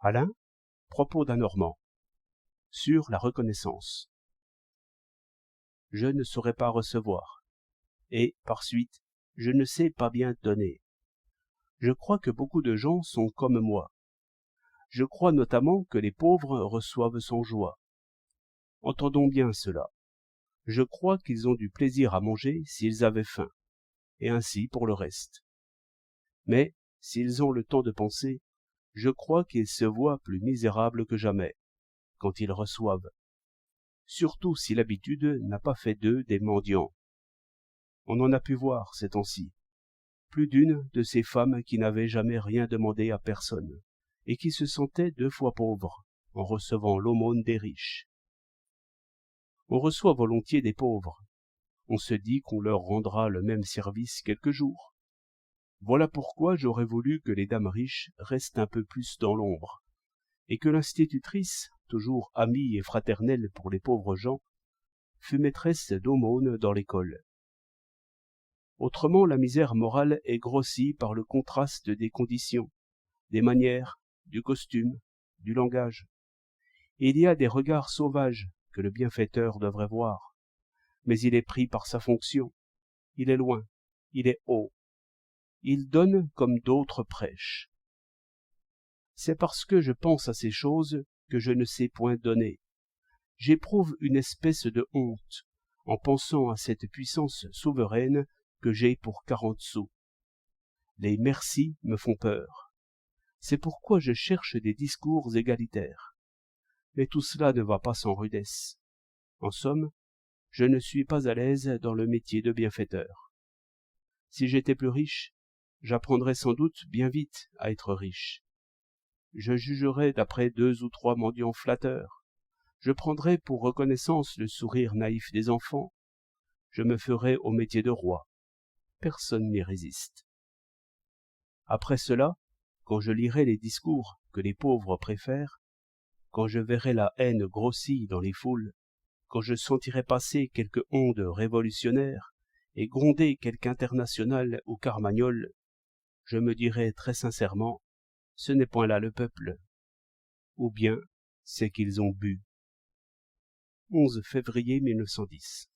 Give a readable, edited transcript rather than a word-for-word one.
Alain, propos d'un Normand. Sur la reconnaissance. Je ne saurais pas recevoir, et, par suite, je ne sais pas bien donner. Je crois que beaucoup de gens sont comme moi. Je crois notamment que les pauvres reçoivent sans joie. Entendons bien cela. Je crois qu'ils ont du plaisir à manger s'ils avaient faim, et ainsi pour le reste. Mais, s'ils ont le temps de penser, je crois qu'ils se voient plus misérables que jamais, quand ils reçoivent. Surtout si l'habitude n'a pas fait d'eux des mendiants. On en a pu voir ces temps-ci. Plus d'une de ces femmes qui n'avaient jamais rien demandé à personne, et qui se sentaient 2 fois pauvres, en recevant l'aumône des riches. On reçoit volontiers des pauvres. On se dit qu'on leur rendra le même service quelque jour. Voilà pourquoi j'aurais voulu que les dames riches restent un peu plus dans l'ombre, et que l'institutrice, toujours amie et fraternelle pour les pauvres gens, fût maîtresse d'aumône dans l'école. Autrement, la misère morale est grossie par le contraste des conditions, des manières, du costume, du langage. Il y a des regards sauvages que le bienfaiteur devrait voir, mais il est pris par sa fonction, il est loin, il est haut. Il donne comme d'autres prêchent. C'est parce que je pense à ces choses que je ne sais point donner. J'éprouve une espèce de honte en pensant à cette puissance souveraine que j'ai pour 40 sous. Les merci me font peur. C'est pourquoi je cherche des discours égalitaires. Mais tout cela ne va pas sans rudesse. En somme, je ne suis pas à l'aise dans le métier de bienfaiteur. Si j'étais plus riche, j'apprendrais sans doute bien vite à être riche. Je jugerais d'après 2 ou 3 mendiants flatteurs. Je prendrais pour reconnaissance le sourire naïf des enfants. Je me ferais au métier de roi. Personne n'y résiste. Après cela, quand je lirai les discours que les pauvres préfèrent, quand je verrai la haine grossie dans les foules, quand je sentirai passer quelque onde révolutionnaire et gronder quelque international ou carmagnole, je me dirai très sincèrement, ce n'est point là le peuple, ou bien c'est qu'ils ont bu. 11 février 1910.